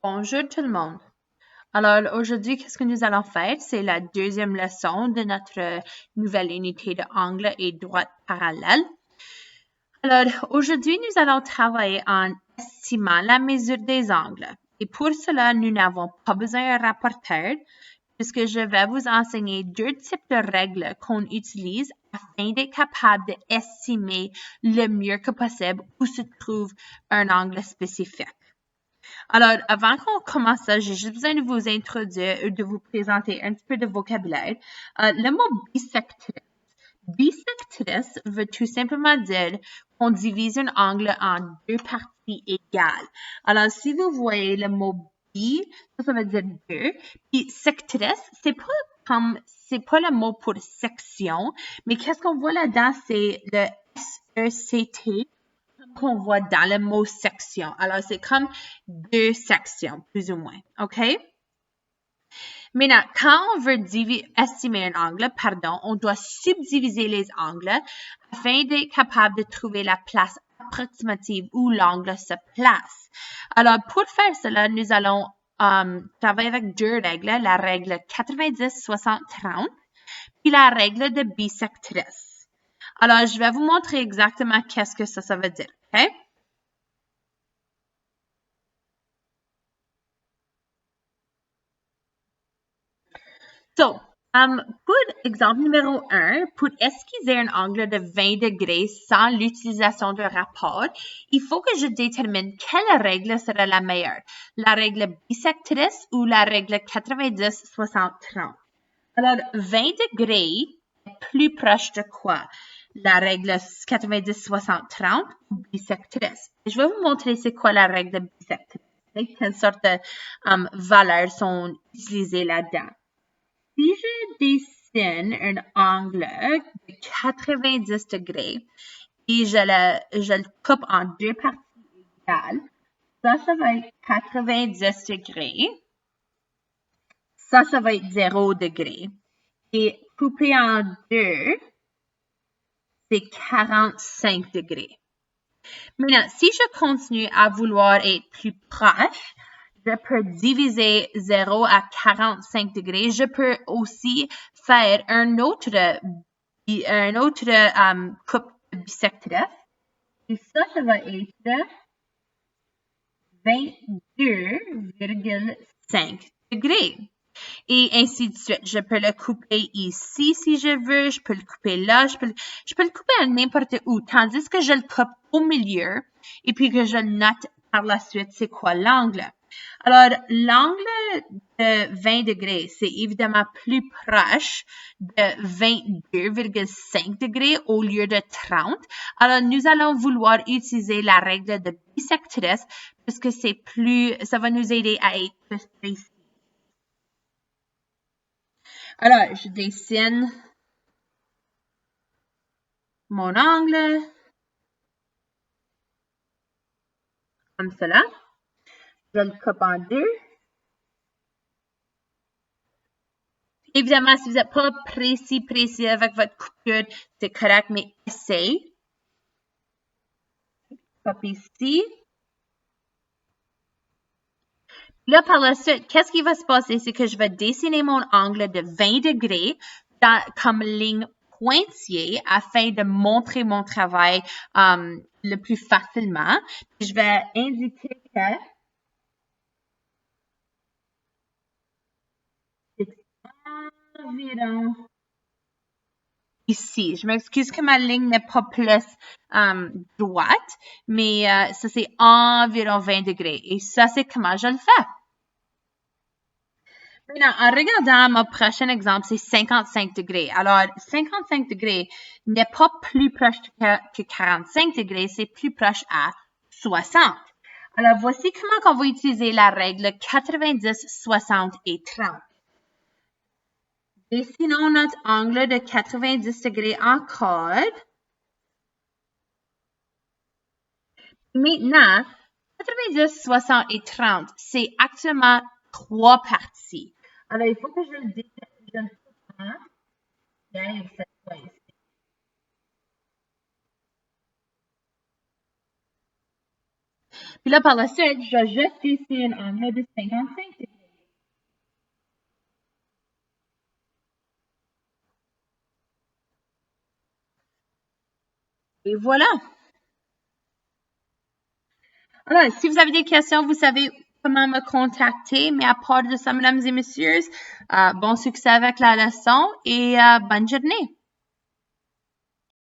Bonjour tout le monde. Alors aujourd'hui, qu'est-ce que nous allons faire? C'est la deuxième leçon de notre nouvelle unité de angle et droite parallèle. Alors aujourd'hui, nous allons travailler en estimant la mesure des angles. Et pour cela, nous n'avons pas besoin d'un rapporteur puisque je vais vous enseigner deux types de règles qu'on utilise afin d'être capable d'estimer le mieux que possible où se trouve un angle spécifique. Alors, avant qu'on commence ça, j'ai juste besoin de vous introduire, de vous présenter un petit peu de vocabulaire. Le mot bisectrice. Bisectrice veut tout simplement dire qu'on divise un angle en deux parties égales. Alors, si vous voyez le mot bi, ça veut dire deux. Puis sectrice, c'est pas le mot pour section, mais qu'est-ce qu'on voit là-dedans, c'est le SECT qu'on voit dans le mot section. Alors, c'est comme deux sections, plus ou moins. OK? Maintenant, quand on veut estimer un angle, on doit subdiviser les angles afin d'être capable de trouver la place approximative où l'angle se place. Alors, pour faire cela, nous allons travailler avec deux règles, la règle 90, 60, 30, puis la règle de bisectrice. Alors, je vais vous montrer exactement qu'est-ce que ça veut dire. OK? So, pour exemple numéro 1, pour esquisser un angle de 20 degrés sans l'utilisation de rapport, il faut que je détermine quelle règle sera la meilleure, la règle bisectrice ou la règle 90, 60, 30. Alors, 20 degrés est plus proche de quoi? La règle 90, 60, 30 ou bisectrice. Je vais vous montrer c'est quoi la règle bisectrice. Quelles sortes de valeurs sont utilisées là-dedans. Si je dessine un angle de 90 degrés et je le coupe en deux parties égales, ça va être 90 degrés. Ça va être 0 degrés. Et coupé en deux, c'est 45 degrés. Maintenant, si je continue à vouloir être plus proche, je peux diviser 0 à 45 degrés. Je peux aussi faire un autre coupe bisectrice. Et ça va être 22,5 degrés. Et ainsi de suite. Je peux le couper ici si je veux. Je peux le couper là. Je peux le couper à n'importe où. Tandis que je le coupe au milieu et puis que je note par la suite c'est quoi l'angle. Alors, l'angle de 20 degrés, c'est évidemment plus proche de 22,5 degrés au lieu de 30. Alors, nous allons vouloir utiliser la règle de bisectrice puisque ça va nous aider à être plus précis. Alors, je dessine mon angle comme cela. Je le coupe en deux. Évidemment, si vous n'êtes pas précis avec votre coupure, c'est correct, mais essaye. Coupe ici. Là, par la suite, qu'est-ce qui va se passer? C'est que je vais dessiner mon angle de 20 degrés comme ligne pointillée afin de montrer mon travail le plus facilement. Je vais indiquer que c'est environ ici. Je m'excuse que ma ligne n'est pas plus droite, mais ça c'est environ 20 degrés. Et ça, c'est comment je le fais. Maintenant, en regardant mon prochain exemple, c'est 55 degrés. Alors, 55 degrés n'est pas plus proche que 45 degrés, c'est plus proche à 60. Alors, voici comment on va utiliser la règle 90, 60 et 30. Dessinons notre angle de 90 degrés encore. Maintenant, 90, 60 et 30, c'est actuellement trois parties. Alors, il faut que je le dise. Cette fois ici. Puis là, par la suite, j'ajoute ici un angle de 55 degrés. Et voilà. Alors, si vous avez des questions, vous savez comment me contacter. Mais à part de ça, mesdames et messieurs, bon succès avec la leçon et bonne journée.